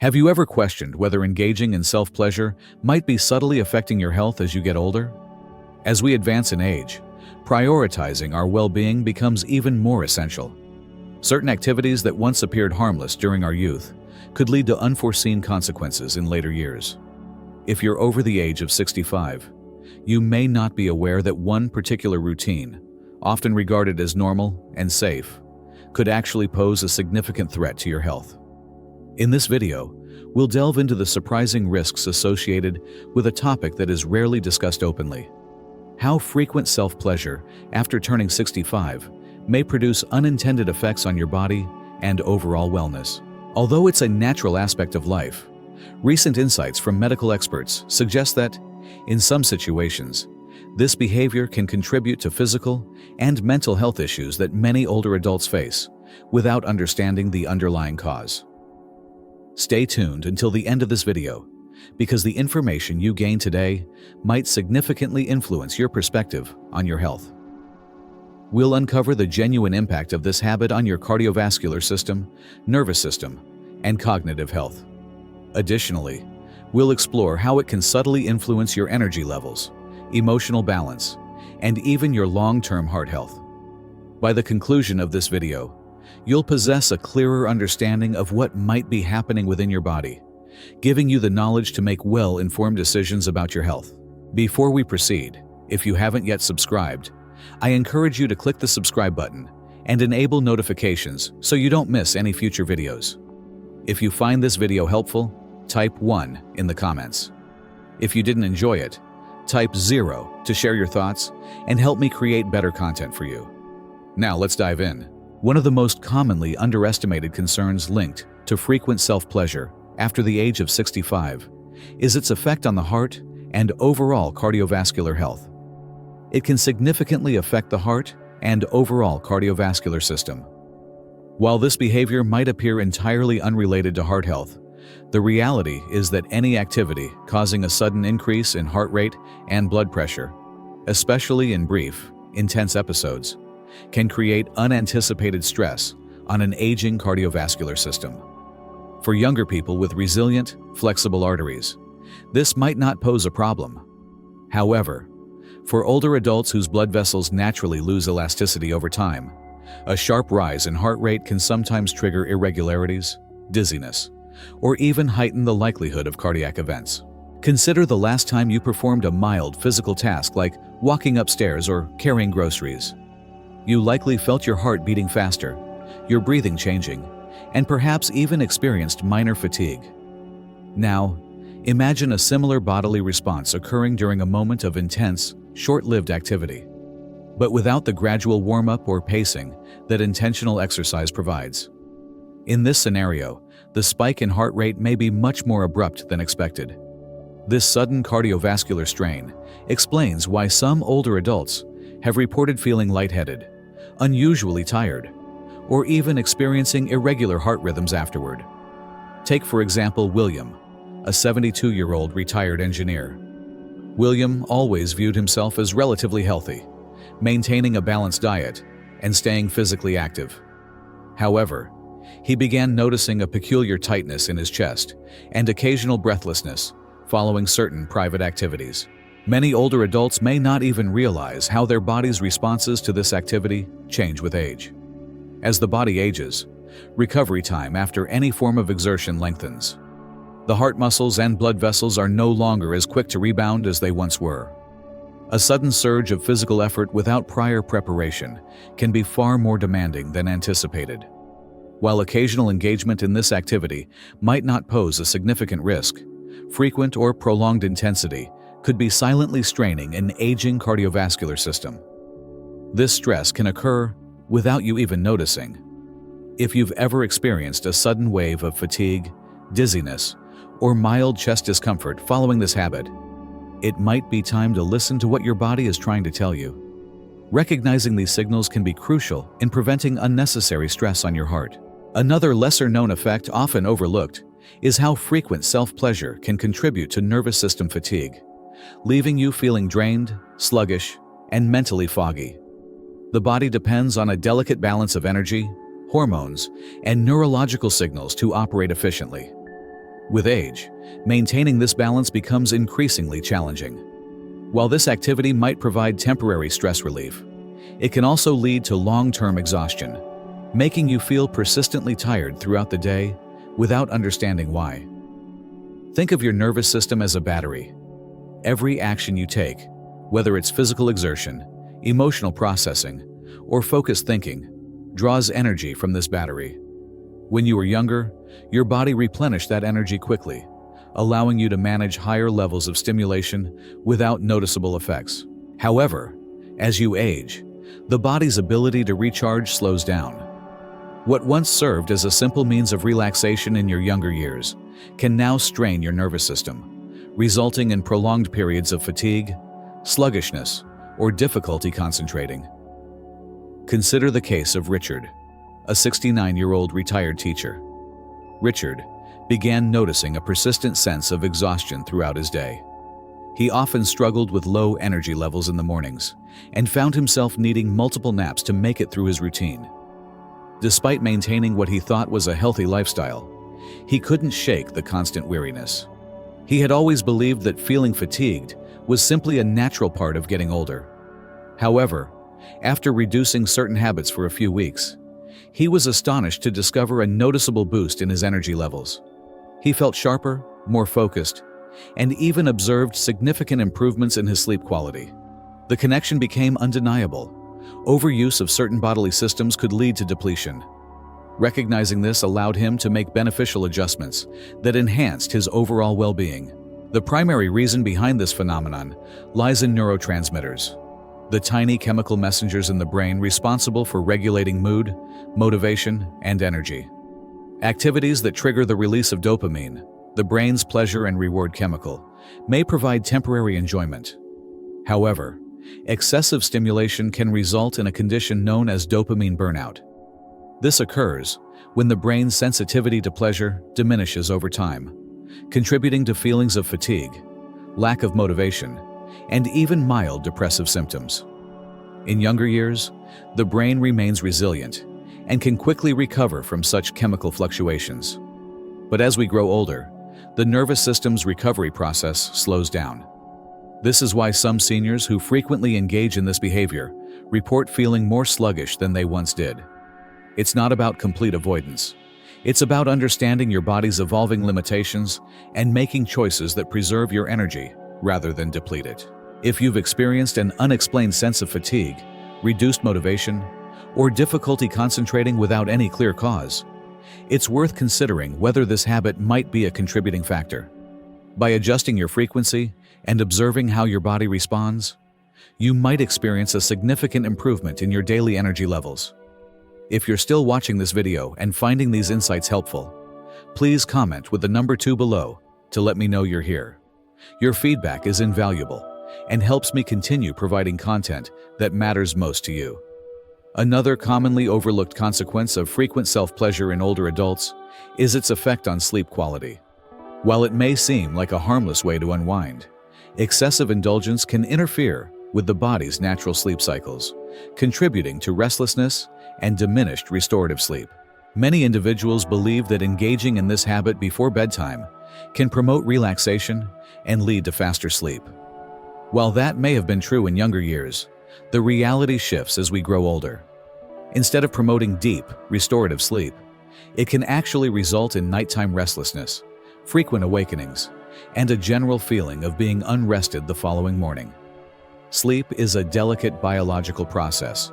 Have you ever questioned whether engaging in self-pleasure might be subtly affecting your health as you get older? As we advance in age, prioritizing our well-being becomes even more essential. Certain activities that once appeared harmless during our youth could lead to unforeseen consequences in later years. If you're over the age of 65, you may not be aware that one particular routine, often regarded as normal and safe, could actually pose a significant threat to your health. In this video, we'll delve into the surprising risks associated with a topic that is rarely discussed openly: how frequent self-pleasure after turning 65 may produce unintended effects on your body and overall wellness. Although it's a natural aspect of life, recent insights from medical experts suggest that, in some situations, this behavior can contribute to physical and mental health issues that many older adults face without understanding the underlying cause. Stay tuned until the end of this video, because the information you gain today might significantly influence your perspective on your health. We'll uncover the genuine impact of this habit on your cardiovascular system, nervous system, and cognitive health. Additionally, we'll explore how it can subtly influence your energy levels, emotional balance, and even your long-term heart health. By the conclusion of this video, you'll possess a clearer understanding of what might be happening within your body, giving you the knowledge to make well-informed decisions about your health. Before we proceed, if you haven't yet subscribed, I encourage you to click the subscribe button and enable notifications so you don't miss any future videos. If you find this video helpful, type 1 in the comments. If you didn't enjoy it, type 0 to share your thoughts and help me create better content for you. Now let's dive in. One of the most commonly underestimated concerns linked to frequent self-pleasure after the age of 65 is its effect on the heart and overall cardiovascular health. It can significantly affect the heart and overall cardiovascular system. While this behavior might appear entirely unrelated to heart health, the reality is that any activity causing a sudden increase in heart rate and blood pressure, especially in brief, intense episodes, can create unanticipated stress on an aging cardiovascular system. For younger people with resilient, flexible arteries, this might not pose a problem. However, for older adults whose blood vessels naturally lose elasticity over time, a sharp rise in heart rate can sometimes trigger irregularities, dizziness, or even heighten the likelihood of cardiac events. Consider the last time you performed a mild physical task like walking upstairs or carrying groceries. You likely felt your heart beating faster, your breathing changing, and perhaps even experienced minor fatigue. Now, imagine a similar bodily response occurring during a moment of intense, short-lived activity, but without the gradual warm-up or pacing that intentional exercise provides. In this scenario, the spike in heart rate may be much more abrupt than expected. This sudden cardiovascular strain explains why some older adults have reported feeling lightheaded, unusually tired, or even experiencing irregular heart rhythms afterward. Take, for example, William, a 72-year-old retired engineer. William always viewed himself as relatively healthy, maintaining a balanced diet and staying physically active. However, he began noticing a peculiar tightness in his chest and occasional breathlessness following certain private activities. Many older adults may not even realize how their body's responses to this activity change with age. As the body ages, recovery time after any form of exertion lengthens. The heart muscles and blood vessels are no longer as quick to rebound as they once were. A sudden surge of physical effort without prior preparation can be far more demanding than anticipated. While occasional engagement in this activity might not pose a significant risk, frequent or prolonged intensity could be silently straining an aging cardiovascular system. This stress can occur without you even noticing. If you've ever experienced a sudden wave of fatigue, dizziness, or mild chest discomfort following this habit, it might be time to listen to what your body is trying to tell you. Recognizing these signals can be crucial in preventing unnecessary stress on your heart. Another lesser-known effect often overlooked is how frequent self-pleasure can contribute to nervous system fatigue, leaving you feeling drained, sluggish, and mentally foggy. The body depends on a delicate balance of energy, hormones, and neurological signals to operate efficiently. With age, maintaining this balance becomes increasingly challenging. While this activity might provide temporary stress relief, it can also lead to long-term exhaustion, making you feel persistently tired throughout the day without understanding why. Think of your nervous system as a battery. Every action you take, whether it's physical exertion, emotional processing, or focused thinking, draws energy from this battery. When you were younger, your body replenished that energy quickly, allowing you to manage higher levels of stimulation without noticeable effects. However, as you age, the body's ability to recharge slows down. What once served as a simple means of relaxation in your younger years can now strain your nervous system, resulting in prolonged periods of fatigue, sluggishness, or difficulty concentrating. Consider the case of Richard, a 69-year-old retired teacher. Richard began noticing a persistent sense of exhaustion throughout his day. He often struggled with low energy levels in the mornings and found himself needing multiple naps to make it through his routine. Despite maintaining what he thought was a healthy lifestyle, he couldn't shake the constant weariness. He had always believed that feeling fatigued was simply a natural part of getting older. However, after reducing certain habits for a few weeks, he was astonished to discover a noticeable boost in his energy levels. He felt sharper, more focused, and even observed significant improvements in his sleep quality. The connection became undeniable. Overuse of certain bodily systems could lead to depletion. Recognizing this allowed him to make beneficial adjustments that enhanced his overall well-being. The primary reason behind this phenomenon lies in neurotransmitters, the tiny chemical messengers in the brain responsible for regulating mood, motivation, and energy. Activities that trigger the release of dopamine, the brain's pleasure and reward chemical, may provide temporary enjoyment. However, excessive stimulation can result in a condition known as dopamine burnout. This occurs when the brain's sensitivity to pleasure diminishes over time, contributing to feelings of fatigue, lack of motivation, and even mild depressive symptoms. In younger years, the brain remains resilient and can quickly recover from such chemical fluctuations. But as we grow older, the nervous system's recovery process slows down. This is why some seniors who frequently engage in this behavior report feeling more sluggish than they once did. It's not about complete avoidance. It's about understanding your body's evolving limitations and making choices that preserve your energy rather than deplete it. If you've experienced an unexplained sense of fatigue, reduced motivation, or difficulty concentrating without any clear cause, it's worth considering whether this habit might be a contributing factor. By adjusting your frequency and observing how your body responds, you might experience a significant improvement in your daily energy levels. If you're still watching this video and finding these insights helpful, please comment with the number 2 below to let me know you're here. Your feedback is invaluable and helps me continue providing content that matters most to you. Another commonly overlooked consequence of frequent self-pleasure in older adults is its effect on sleep quality. While it may seem like a harmless way to unwind, excessive indulgence can interfere with the body's natural sleep cycles, contributing to restlessness and diminished restorative sleep. Many individuals believe that engaging in this habit before bedtime can promote relaxation and lead to faster sleep. While that may have been true in younger years, the reality shifts as we grow older. Instead of promoting deep, restorative sleep, it can actually result in nighttime restlessness, frequent awakenings, and a general feeling of being unrested the following morning. Sleep is a delicate biological process,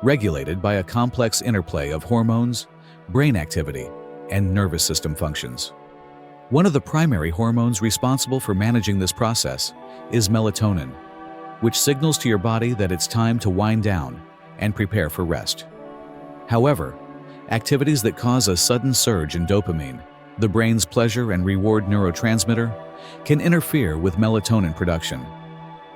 regulated by a complex interplay of hormones, brain activity, and nervous system functions. One of the primary hormones responsible for managing this process is melatonin, which signals to your body that it's time to wind down and prepare for rest. However, activities that cause a sudden surge in dopamine, the brain's pleasure and reward neurotransmitter, can interfere with melatonin production.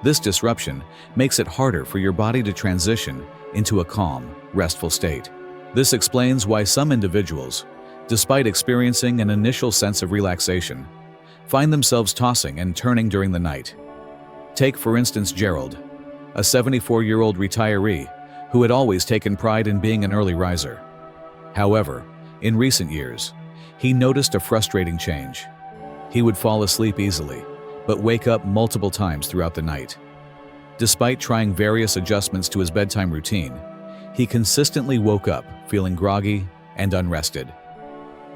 This disruption makes it harder for your body to transition into a calm, restful state. This explains why some individuals, despite experiencing an initial sense of relaxation, find themselves tossing and turning during the night. Take, for instance, Gerald, a 74-year-old retiree who had always taken pride in being an early riser. However, in recent years, he noticed a frustrating change. He would fall asleep easily, but wake up multiple times throughout the night. Despite trying various adjustments to his bedtime routine, he consistently woke up feeling groggy and unrested.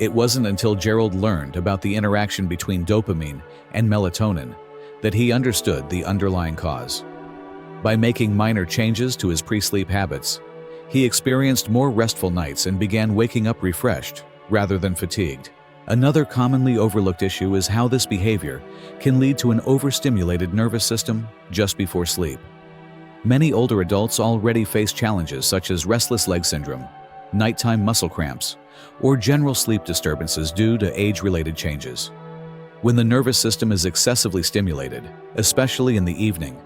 It wasn't until Gerald learned about the interaction between dopamine and melatonin that he understood the underlying cause. By making minor changes to his pre-sleep habits, he experienced more restful nights and began waking up refreshed rather than fatigued. Another commonly overlooked issue is how this behavior can lead to an overstimulated nervous system just before sleep. Many older adults already face challenges such as restless leg syndrome, nighttime muscle cramps, or general sleep disturbances due to age-related changes. When the nervous system is excessively stimulated, especially in the evening,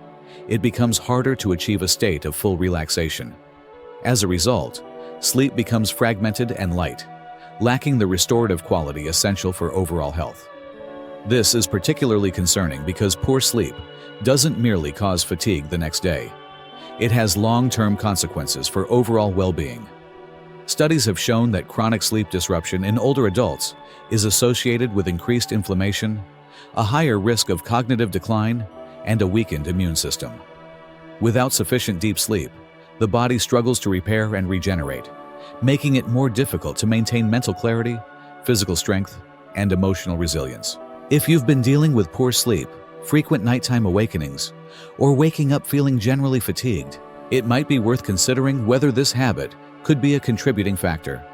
it becomes harder to achieve a state of full relaxation. As a result, sleep becomes fragmented and light, lacking the restorative quality essential for overall health. This is particularly concerning because poor sleep doesn't merely cause fatigue the next day. It has long-term consequences for overall well-being. Studies have shown that chronic sleep disruption in older adults is associated with increased inflammation, a higher risk of cognitive decline, and a weakened immune system. Without sufficient deep sleep, the body struggles to repair and regenerate, making it more difficult to maintain mental clarity, physical strength, and emotional resilience. If you've been dealing with poor sleep, frequent nighttime awakenings, or waking up feeling generally fatigued, it might be worth considering whether this habit could be a contributing factor.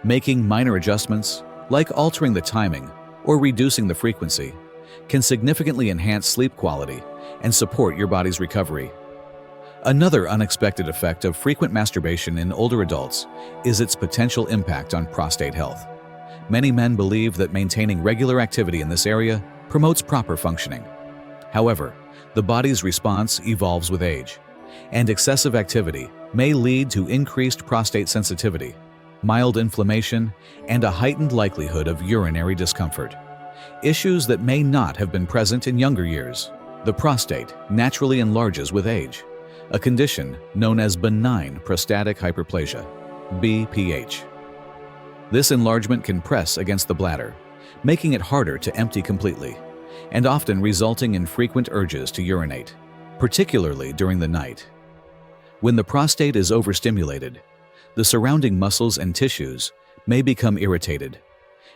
Making minor adjustments, like altering the timing or reducing the frequency, can significantly enhance sleep quality and support your body's recovery. Another unexpected effect of frequent masturbation in older adults is its potential impact on prostate health. Many men believe that maintaining regular activity in this area promotes proper functioning. However, the body's response evolves with age, and excessive activity may lead to increased prostate sensitivity, mild inflammation, and a heightened likelihood of urinary discomfort. Issues that may not have been present in younger years. The prostate naturally enlarges with age, a condition known as benign prostatic hyperplasia, BPH. This enlargement can press against the bladder, making it harder to empty completely, and often resulting in frequent urges to urinate, particularly during the night. When the prostate is overstimulated, the surrounding muscles and tissues may become irritated,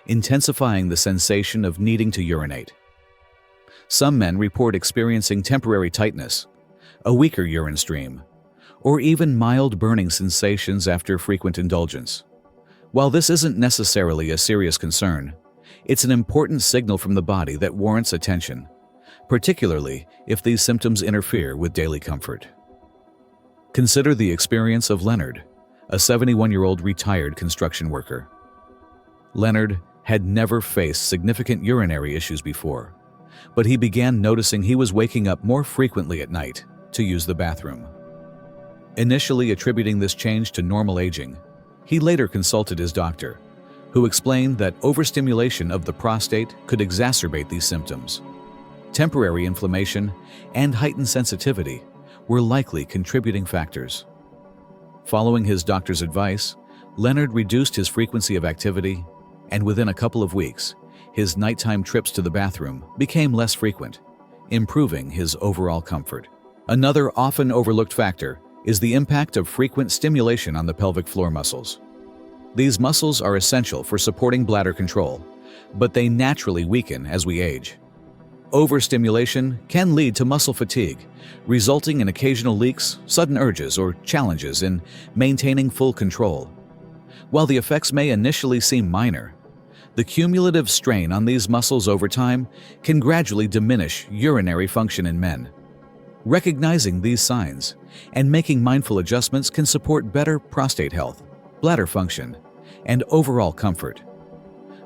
intensifying the sensation of needing to urinate. Some men report experiencing temporary tightness, a weaker urine stream, or even mild burning sensations after frequent indulgence. While this isn't necessarily a serious concern, it's an important signal from the body that warrants attention, particularly if these symptoms interfere with daily comfort. Consider the experience of Leonard, a 71-year-old retired construction worker. Leonard had never faced significant urinary issues before, but he began noticing he was waking up more frequently at night to use the bathroom. Initially attributing this change to normal aging, he later consulted his doctor, who explained that overstimulation of the prostate could exacerbate these symptoms. Temporary inflammation and heightened sensitivity were likely contributing factors. Following his doctor's advice, Leonard reduced his frequency of activity, and within a couple of weeks, his nighttime trips to the bathroom became less frequent, improving his overall comfort. Another often overlooked factor is the impact of frequent stimulation on the pelvic floor muscles. These muscles are essential for supporting bladder control, but they naturally weaken as we age. Overstimulation can lead to muscle fatigue, resulting in occasional leaks, sudden urges, or challenges in maintaining full control. While the effects may initially seem minor, the cumulative strain on these muscles over time can gradually diminish urinary function in men. Recognizing these signs and making mindful adjustments can support better prostate health, bladder function, and overall comfort.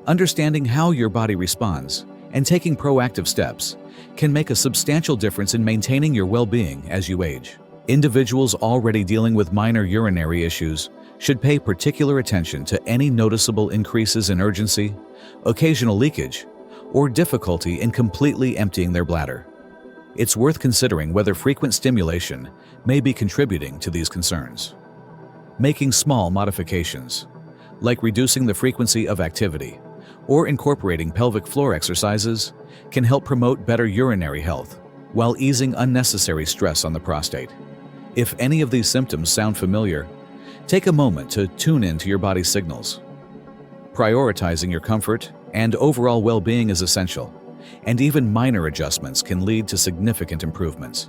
Understanding how your body responds and taking proactive steps can make a substantial difference in maintaining your well-being as you age. Individuals already dealing with minor urinary issues should pay particular attention to any noticeable increases in urgency, occasional leakage, or difficulty in completely emptying their bladder. It's worth considering whether frequent stimulation may be contributing to these concerns. Making small modifications, like reducing the frequency of activity or incorporating pelvic floor exercises can help promote better urinary health while easing unnecessary stress on the prostate. If any of these symptoms sound familiar, take a moment to tune into your body's signals. Prioritizing your comfort and overall well-being is essential, and even minor adjustments can lead to significant improvements.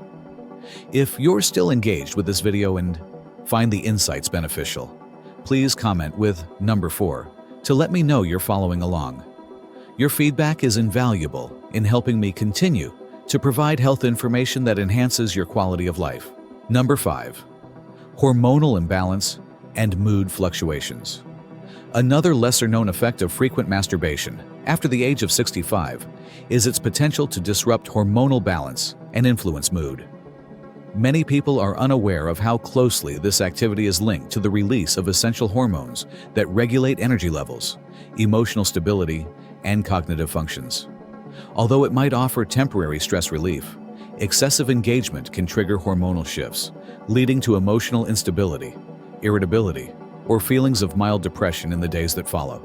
If you're still engaged with this video and find the insights beneficial, please comment with number 4 to let me know you're following along. Your feedback is invaluable in helping me continue to provide health information that enhances your quality of life. Number 5. Hormonal imbalance and mood fluctuations. Another lesser-known effect of frequent masturbation after the age of 65 is its potential to disrupt hormonal balance and influence mood. Many people are unaware of how closely this activity is linked to the release of essential hormones that regulate energy levels, emotional stability, and cognitive functions. Although it might offer temporary stress relief, excessive engagement can trigger hormonal shifts, leading to emotional instability, irritability, or feelings of mild depression in the days that follow.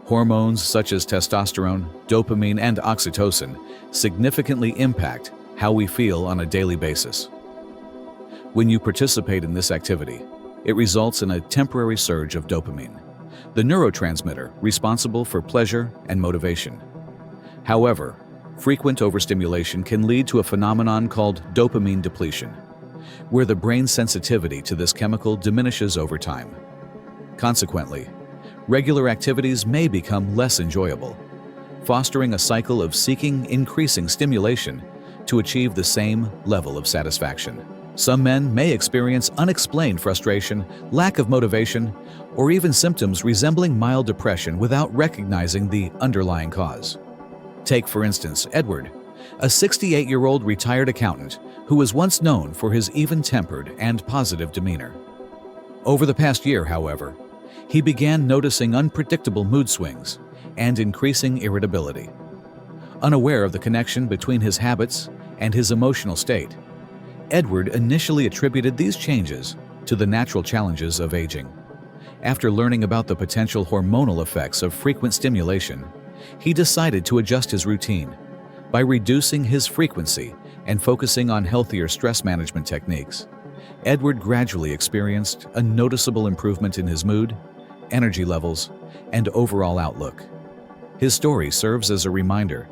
Hormones such as testosterone, dopamine, and oxytocin significantly impact how we feel on a daily basis. When you participate in this activity, it results in a temporary surge of dopamine, the neurotransmitter responsible for pleasure and motivation. However, frequent overstimulation can lead to a phenomenon called dopamine depletion, where the brain's sensitivity to this chemical diminishes over time. Consequently, regular activities may become less enjoyable, fostering a cycle of seeking increasing stimulation to achieve the same level of satisfaction. Some men may experience unexplained frustration, lack of motivation, or even symptoms resembling mild depression without recognizing the underlying cause. Take, for instance, Edward, a 68-year-old retired accountant who was once known for his even-tempered and positive demeanor. Over the past year, however, he began noticing unpredictable mood swings and increasing irritability. Unaware of the connection between his habits and his emotional state, Edward initially attributed these changes to the natural challenges of aging. After learning about the potential hormonal effects of frequent stimulation, he decided to adjust his routine by reducing his frequency and focusing on healthier stress management techniques. Edward gradually experienced a noticeable improvement in his mood, energy levels, and overall outlook. His story serves as a reminder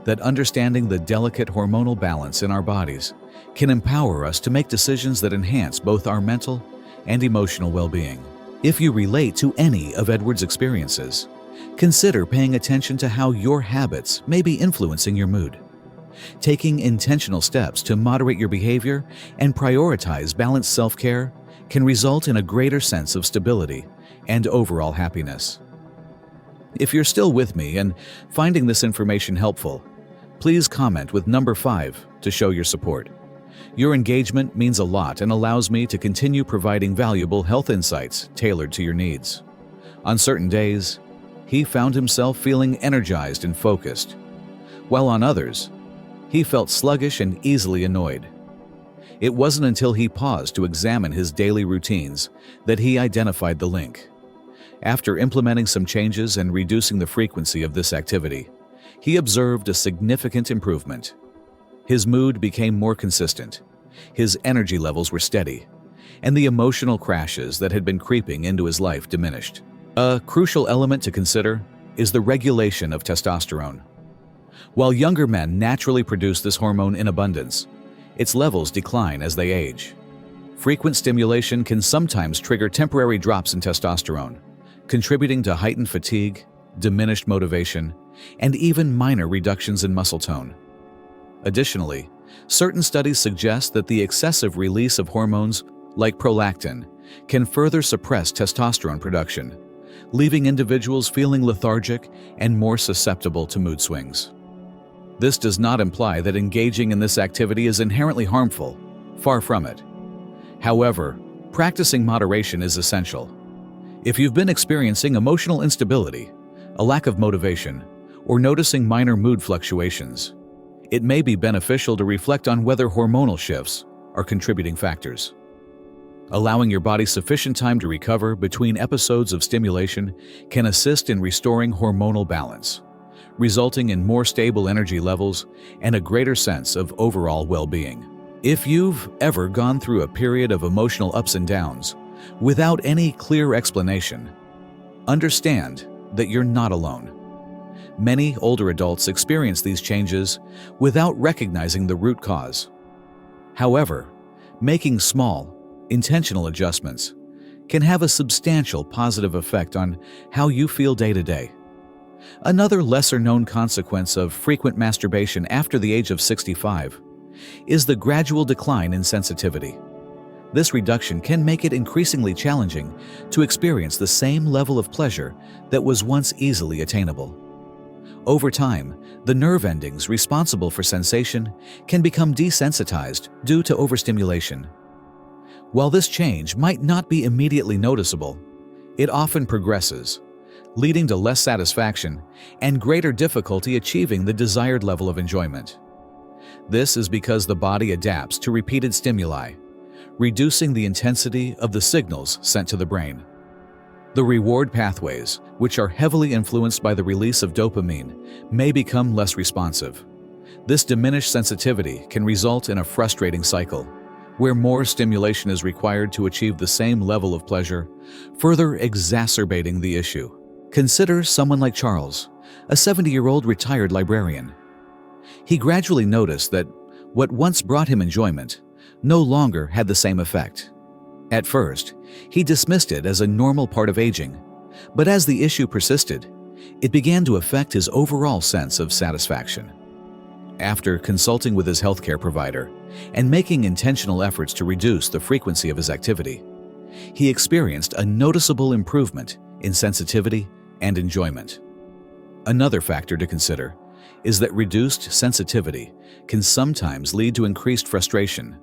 that understanding the delicate hormonal balance in our bodies can empower us to make decisions that enhance both our mental and emotional well-being. If you relate to any of Edward's experiences, consider paying attention to how your habits may be influencing your mood. Taking intentional steps to moderate your behavior and prioritize balanced self-care can result in a greater sense of stability and overall happiness. If you're still with me and finding this information helpful, please comment with number 5 to show your support. Your engagement means a lot and allows me to continue providing valuable health insights tailored to your needs. On certain days, he found himself feeling energized and focused, while on others, he felt sluggish and easily annoyed. It wasn't until he paused to examine his daily routines that he identified the link. After implementing some changes and reducing the frequency of this activity, he observed a significant improvement. His mood became more consistent, his energy levels were steady, and the emotional crashes that had been creeping into his life diminished. A crucial element to consider is the regulation of testosterone. While younger men naturally produce this hormone in abundance, its levels decline as they age. Frequent stimulation can sometimes trigger temporary drops in testosterone, contributing to heightened fatigue, diminished motivation, and even minor reductions in muscle tone. Additionally, certain studies suggest that the excessive release of hormones like prolactin can further suppress testosterone production, leaving individuals feeling lethargic and more susceptible to mood swings. This does not imply that engaging in this activity is inherently harmful, far from it. However, practicing moderation is essential. If you've been experiencing emotional instability, a lack of motivation, or noticing minor mood fluctuations, it may be beneficial to reflect on whether hormonal shifts are contributing factors. Allowing your body sufficient time to recover between episodes of stimulation can assist in restoring hormonal balance, resulting in more stable energy levels and a greater sense of overall well-being. If you've ever gone through a period of emotional ups and downs without any clear explanation, understand that you're not alone. Many older adults experience these changes without recognizing the root cause. However, making small, intentional adjustments can have a substantial positive effect on how you feel day to day. Another lesser-known consequence of frequent masturbation after the age of 65 is the gradual decline in sensitivity. This reduction can make it increasingly challenging to experience the same level of pleasure that was once easily attainable. Over time, the nerve endings responsible for sensation can become desensitized due to overstimulation. While this change might not be immediately noticeable, it often progresses, leading to less satisfaction and greater difficulty achieving the desired level of enjoyment. This is because the body adapts to repeated stimuli, reducing the intensity of the signals sent to the brain. The reward pathways, which are heavily influenced by the release of dopamine, may become less responsive. This diminished sensitivity can result in a frustrating cycle, where more stimulation is required to achieve the same level of pleasure, further exacerbating the issue. Consider someone like Charles, a 70-year-old retired librarian. He gradually noticed that what once brought him enjoyment no longer had the same effect. At first, he dismissed it as a normal part of aging, but as the issue persisted, it began to affect his overall sense of satisfaction. After consulting with his healthcare provider and making intentional efforts to reduce the frequency of his activity, he experienced a noticeable improvement in sensitivity and enjoyment. Another factor to consider is that reduced sensitivity can sometimes lead to increased frustration,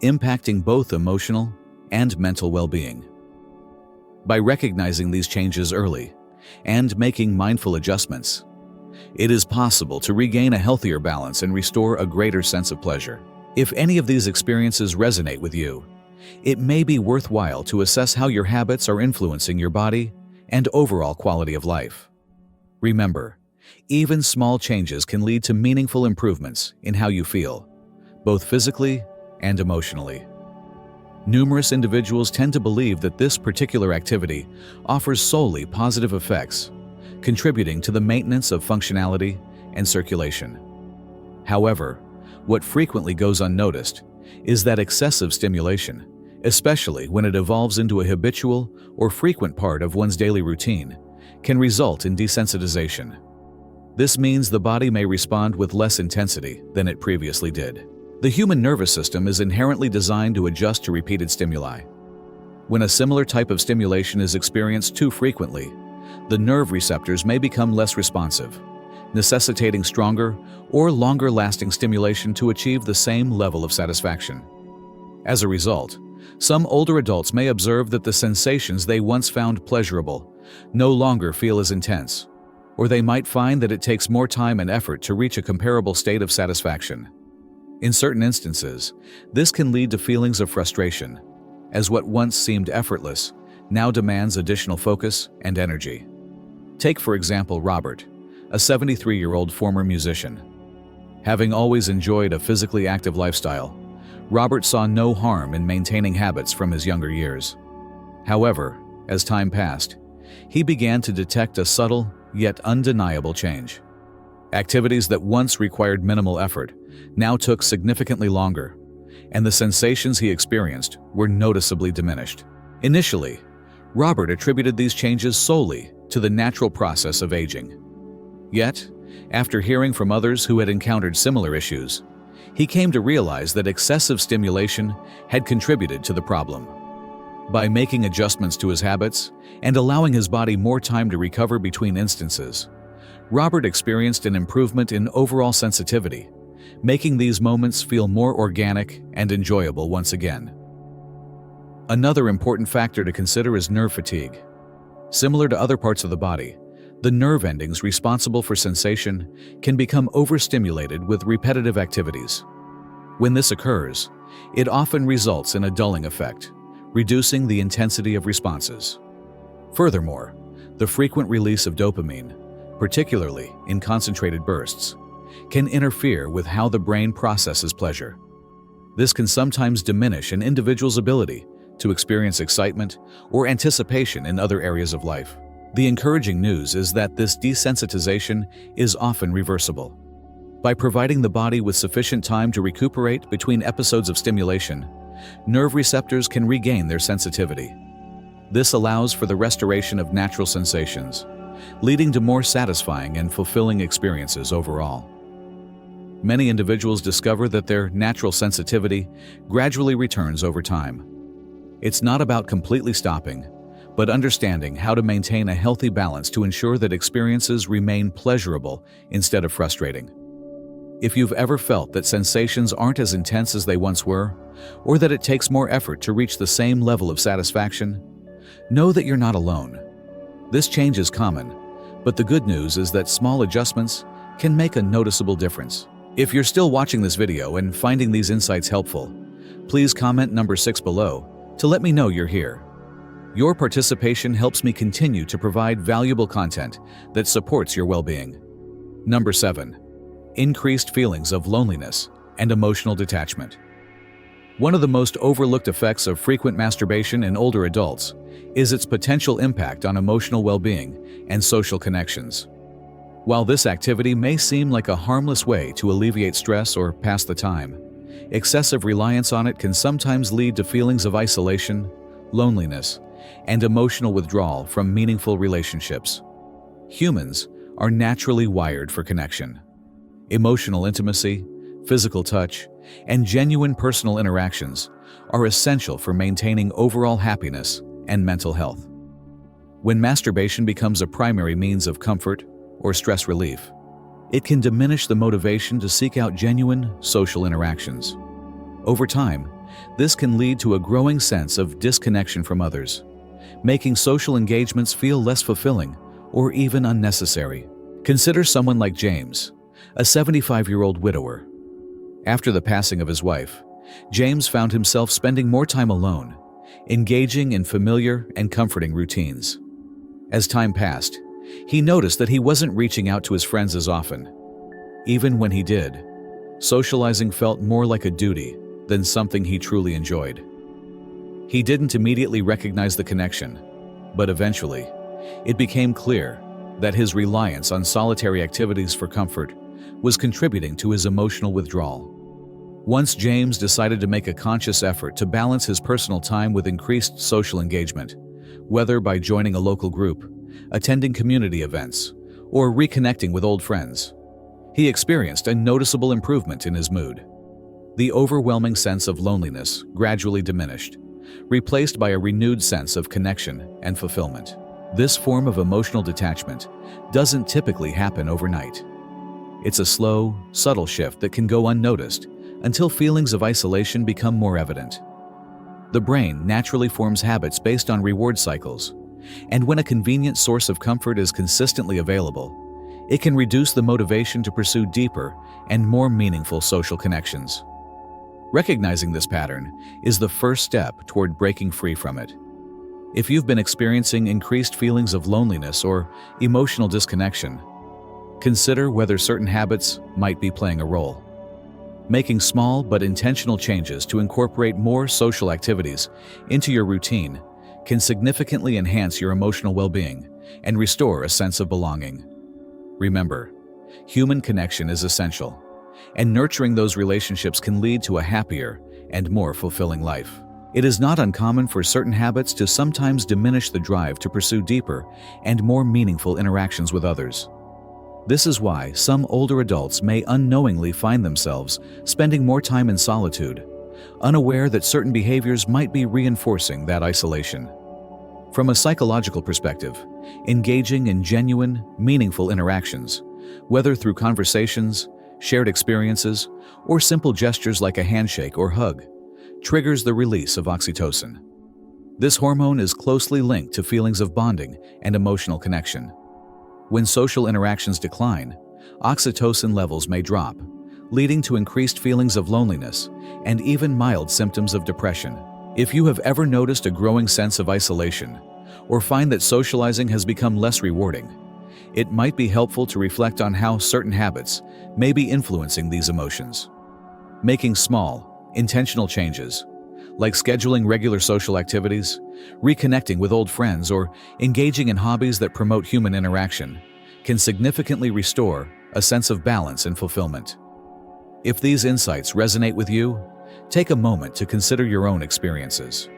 impacting both emotional and mental well-being. By recognizing these changes early and making mindful adjustments, it is possible to regain a healthier balance and restore a greater sense of pleasure. If any of these experiences resonate with you, it may be worthwhile to assess how your habits are influencing your body and overall quality of life. Remember, even small changes can lead to meaningful improvements in how you feel, both physically and emotionally. Numerous individuals tend to believe that this particular activity offers solely positive effects, contributing to the maintenance of functionality and circulation. However, what frequently goes unnoticed is that excessive stimulation, especially when it evolves into a habitual or frequent part of one's daily routine, can result in desensitization. This means the body may respond with less intensity than it previously did. The human nervous system is inherently designed to adjust to repeated stimuli. When a similar type of stimulation is experienced too frequently, the nerve receptors may become less responsive, necessitating stronger or longer-lasting stimulation to achieve the same level of satisfaction. As a result, some older adults may observe that the sensations they once found pleasurable no longer feel as intense, or they might find that it takes more time and effort to reach a comparable state of satisfaction. In certain instances, this can lead to feelings of frustration, as what once seemed effortless now demands additional focus and energy. Take, for example, Robert, a 73-year-old former musician. Having always enjoyed a physically active lifestyle, Robert saw no harm in maintaining habits from his younger years. However, as time passed, he began to detect a subtle yet undeniable change. Activities that once required minimal effort now took significantly longer, and the sensations he experienced were noticeably diminished. Initially, Robert attributed these changes solely to the natural process of aging. Yet, after hearing from others who had encountered similar issues, he came to realize that excessive stimulation had contributed to the problem. By making adjustments to his habits and allowing his body more time to recover between instances, Robert experienced an improvement in overall sensitivity, making these moments feel more organic and enjoyable once again. Another important factor to consider is nerve fatigue. Similar to other parts of the body, the nerve endings responsible for sensation can become overstimulated with repetitive activities. When this occurs, it often results in a dulling effect, reducing the intensity of responses. Furthermore, the frequent release of dopamine, particularly in concentrated bursts, can interfere with how the brain processes pleasure. This can sometimes diminish an individual's ability to experience excitement or anticipation in other areas of life. The encouraging news is that this desensitization is often reversible. By providing the body with sufficient time to recuperate between episodes of stimulation, nerve receptors can regain their sensitivity. This allows for the restoration of natural sensations, leading to more satisfying and fulfilling experiences overall. Many individuals discover that their natural sensitivity gradually returns over time. It's not about completely stopping, but understanding how to maintain a healthy balance to ensure that experiences remain pleasurable instead of frustrating. If you've ever felt that sensations aren't as intense as they once were, or that it takes more effort to reach the same level of satisfaction, know that you're not alone. This change is common, but the good news is that small adjustments can make a noticeable difference. If you're still watching this video and finding these insights helpful, please comment number 6 below to let me know you're here. Your participation helps me continue to provide valuable content that supports your well-being. Number 7. Increased feelings of loneliness and emotional detachment. One of the most overlooked effects of frequent masturbation in older adults is its potential impact on emotional well-being and social connections. While this activity may seem like a harmless way to alleviate stress or pass the time, excessive reliance on it can sometimes lead to feelings of isolation, loneliness, and emotional withdrawal from meaningful relationships. Humans are naturally wired for connection. Emotional intimacy, physical touch, and genuine personal interactions are essential for maintaining overall happiness and mental health. When masturbation becomes a primary means of comfort or stress relief, it can diminish the motivation to seek out genuine social interactions. Over time, this can lead to a growing sense of disconnection from others, making social engagements feel less fulfilling or even unnecessary. Consider someone like James, a 75-year-old widower. After the passing of his wife, James found himself spending more time alone, engaging in familiar and comforting routines. As time passed, he noticed that he wasn't reaching out to his friends as often. Even when he did, socializing felt more like a duty than something he truly enjoyed. He didn't immediately recognize the connection, but eventually, it became clear that his reliance on solitary activities for comfort was contributing to his emotional withdrawal. Once James decided to make a conscious effort to balance his personal time with increased social engagement, whether by joining a local group, attending community events, or reconnecting with old friends, he experienced a noticeable improvement in his mood. The overwhelming sense of loneliness gradually diminished, replaced by a renewed sense of connection and fulfillment. This form of emotional detachment doesn't typically happen overnight. It's a slow, subtle shift that can go unnoticed until feelings of isolation become more evident. The brain naturally forms habits based on reward cycles, and when a convenient source of comfort is consistently available, it can reduce the motivation to pursue deeper and more meaningful social connections. Recognizing this pattern is the first step toward breaking free from it. If you've been experiencing increased feelings of loneliness or emotional disconnection, consider whether certain habits might be playing a role. Making small but intentional changes to incorporate more social activities into your routine can significantly enhance your emotional well-being and restore a sense of belonging. Remember, human connection is essential, and nurturing those relationships can lead to a happier and more fulfilling life. It is not uncommon for certain habits to sometimes diminish the drive to pursue deeper and more meaningful interactions with others. This is why some older adults may unknowingly find themselves spending more time in solitude, unaware that certain behaviors might be reinforcing that isolation. From a psychological perspective, engaging in genuine, meaningful interactions, whether through conversations, shared experiences, or simple gestures like a handshake or hug, triggers the release of oxytocin. This hormone is closely linked to feelings of bonding and emotional connection. When social interactions decline, oxytocin levels may drop, leading to increased feelings of loneliness and even mild symptoms of depression. If you have ever noticed a growing sense of isolation or find that socializing has become less rewarding, it might be helpful to reflect on how certain habits may be influencing these emotions. Making small, intentional changes, like scheduling regular social activities, reconnecting with old friends, or engaging in hobbies that promote human interaction, can significantly restore a sense of balance and fulfillment. If these insights resonate with you, take a moment to consider your own experiences.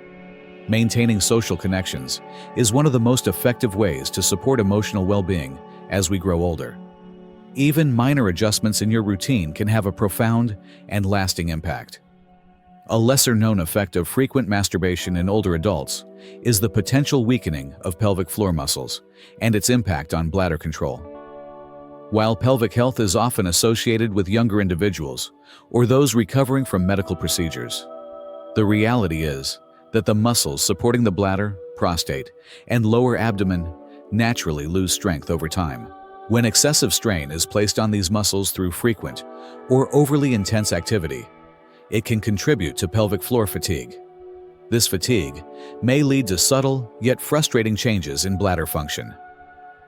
Maintaining social connections is one of the most effective ways to support emotional well-being as we grow older. Even minor adjustments in your routine can have a profound and lasting impact. A lesser-known effect of frequent masturbation in older adults is the potential weakening of pelvic floor muscles and its impact on bladder control. While pelvic health is often associated with younger individuals or those recovering from medical procedures, the reality is that the muscles supporting the bladder, prostate, and lower abdomen naturally lose strength over time. When excessive strain is placed on these muscles through frequent or overly intense activity, it can contribute to pelvic floor fatigue. This fatigue may lead to subtle yet frustrating changes in bladder function.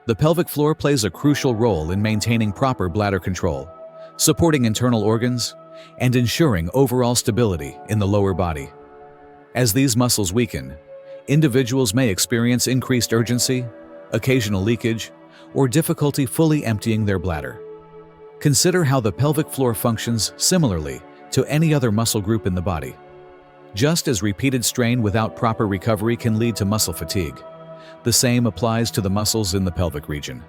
The pelvic floor plays a crucial role in maintaining proper bladder control, supporting internal organs, and ensuring overall stability in the lower body. As these muscles weaken, individuals may experience increased urgency, occasional leakage, or difficulty fully emptying their bladder. Consider how the pelvic floor functions similarly to any other muscle group in the body. Just as repeated strain without proper recovery can lead to muscle fatigue, the same applies to the muscles in the pelvic region.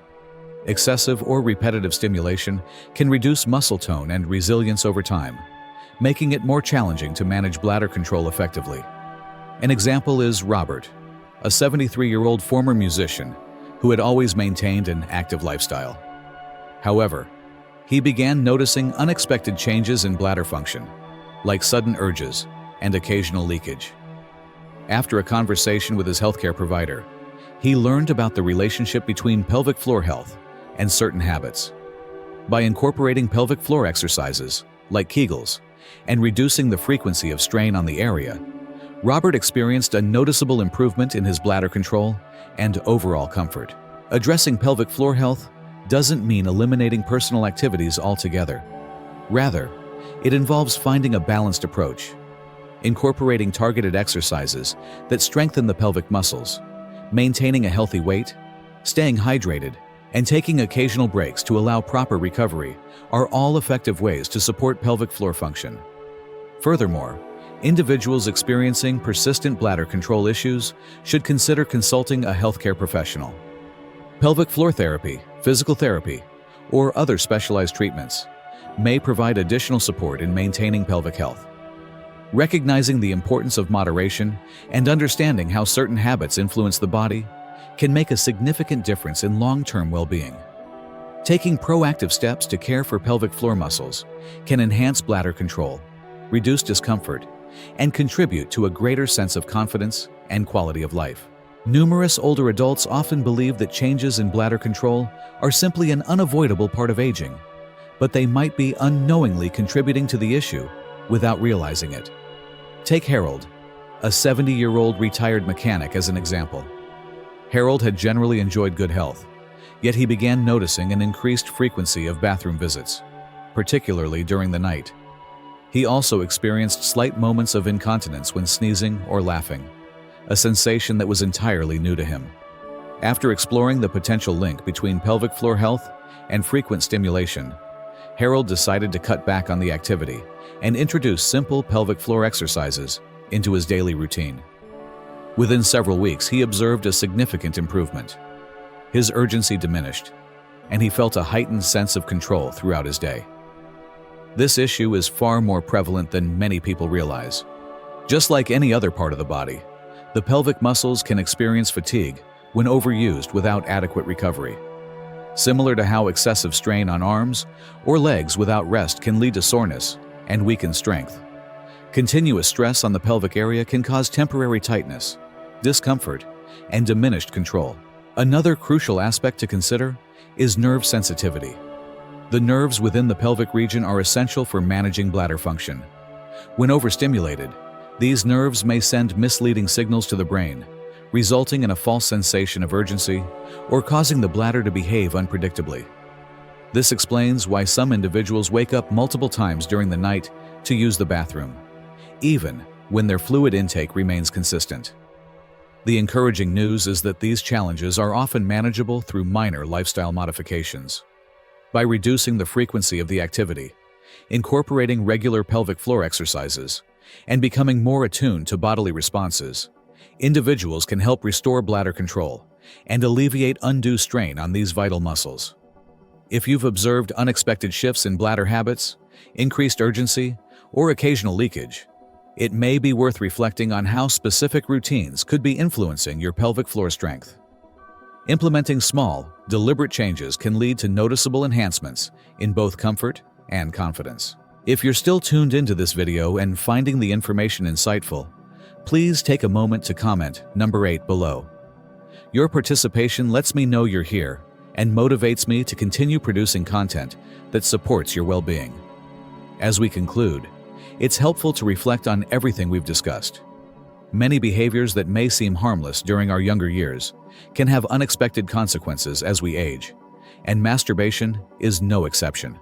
Excessive or repetitive stimulation can reduce muscle tone and resilience over time, making it more challenging to manage bladder control effectively. An example is Robert, a 73-year-old former musician who had always maintained an active lifestyle. However, he began noticing unexpected changes in bladder function, like sudden urges and occasional leakage. After a conversation with his healthcare provider, he learned about the relationship between pelvic floor health and certain habits. By incorporating pelvic floor exercises, like Kegels, and reducing the frequency of strain on the area, Robert experienced a noticeable improvement in his bladder control and overall comfort. Addressing pelvic floor health doesn't mean eliminating personal activities altogether. Rather, it involves finding a balanced approach, incorporating targeted exercises that strengthen the pelvic muscles, maintaining a healthy weight, staying hydrated, and taking occasional breaks to allow proper recovery are all effective ways to support pelvic floor function. Furthermore, individuals experiencing persistent bladder control issues should consider consulting a healthcare professional. Pelvic floor therapy, physical therapy, or other specialized treatments may provide additional support in maintaining pelvic health. Recognizing the importance of moderation and understanding how certain habits influence the body can make a significant difference in long-term well-being. Taking proactive steps to care for pelvic floor muscles can enhance bladder control, reduce discomfort, and contribute to a greater sense of confidence and quality of life. Numerous older adults often believe that changes in bladder control are simply an unavoidable part of aging, but they might be unknowingly contributing to the issue without realizing it. Take Harold, a 70-year-old retired mechanic, as an example. Harold had generally enjoyed good health, yet he began noticing an increased frequency of bathroom visits, particularly during the night. He also experienced slight moments of incontinence when sneezing or laughing, a sensation that was entirely new to him. After exploring the potential link between pelvic floor health and frequent stimulation, Harold decided to cut back on the activity and introduce simple pelvic floor exercises into his daily routine. Within several weeks, he observed a significant improvement. His urgency diminished, and he felt a heightened sense of control throughout his day. This issue is far more prevalent than many people realize. Just like any other part of the body, the pelvic muscles can experience fatigue when overused without adequate recovery. Similar to how excessive strain on arms or legs without rest can lead to soreness and weaken strength, continuous stress on the pelvic area can cause temporary tightness, discomfort, and diminished control. Another crucial aspect to consider is nerve sensitivity. The nerves within the pelvic region are essential for managing bladder function. When overstimulated, These nerves may send misleading signals to the brain, resulting in a false sensation of urgency or causing the bladder to behave unpredictably. This explains why some individuals wake up multiple times during the night to use the bathroom, even when their fluid intake remains consistent. The encouraging news is that these challenges are often manageable through minor lifestyle modifications. By reducing the frequency of the activity, incorporating regular pelvic floor exercises, and becoming more attuned to bodily responses, individuals can help restore bladder control and alleviate undue strain on these vital muscles. If you've observed unexpected shifts in bladder habits, increased urgency, or occasional leakage, it may be worth reflecting on how specific routines could be influencing your pelvic floor strength. Implementing small, deliberate changes can lead to noticeable enhancements in both comfort and confidence. If you're still tuned into this video and finding the information insightful, please take a moment to comment number 8 below. Your participation lets me know you're here and motivates me to continue producing content that supports your well-being. As we conclude, it's helpful to reflect on everything we've discussed. Many behaviors that may seem harmless during our younger years can have unexpected consequences as we age, and masturbation is no exception.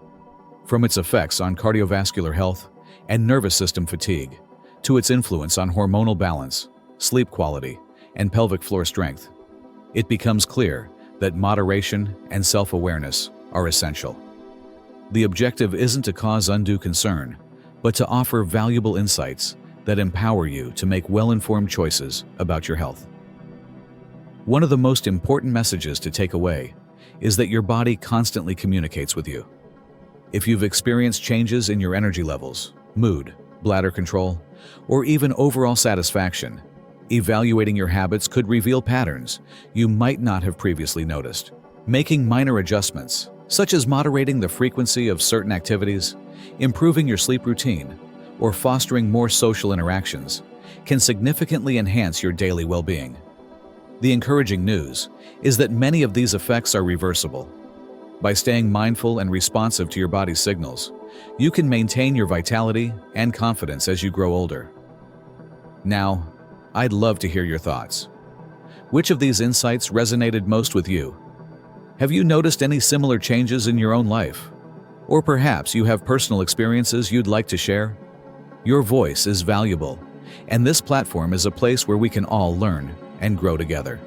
From its effects on cardiovascular health and nervous system fatigue, to its influence on hormonal balance, sleep quality, and pelvic floor strength, it becomes clear that moderation and self-awareness are essential. The objective isn't to cause undue concern, but to offer valuable insights that empower you to make well-informed choices about your health. One of the most important messages to take away is that your body constantly communicates with you. If you've experienced changes in your energy levels, mood, bladder control, or even overall satisfaction, evaluating your habits could reveal patterns you might not have previously noticed. Making minor adjustments, such as moderating the frequency of certain activities, improving your sleep routine, or fostering more social interactions, can significantly enhance your daily well-being. The encouraging news is that many of these effects are reversible. By staying mindful and responsive to your body's signals, you can maintain your vitality and confidence as you grow older. Now, I'd love to hear your thoughts. Which of these insights resonated most with you? Have you noticed any similar changes in your own life? Or perhaps you have personal experiences you'd like to share? Your voice is valuable, and this platform is a place where we can all learn and grow together.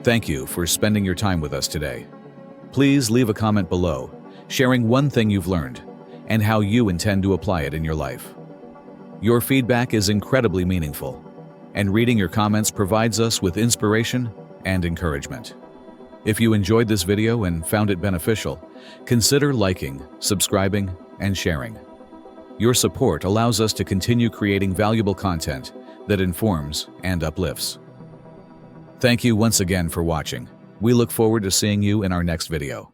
Thank you for spending your time with us today. Please leave a comment below, sharing one thing you've learned and how you intend to apply it in your life. Your feedback is incredibly meaningful, and reading your comments provides us with inspiration and encouragement. If you enjoyed this video and found it beneficial, consider liking, subscribing, and sharing. Your support allows us to continue creating valuable content that informs and uplifts. Thank you once again for watching. We look forward to seeing you in our next video.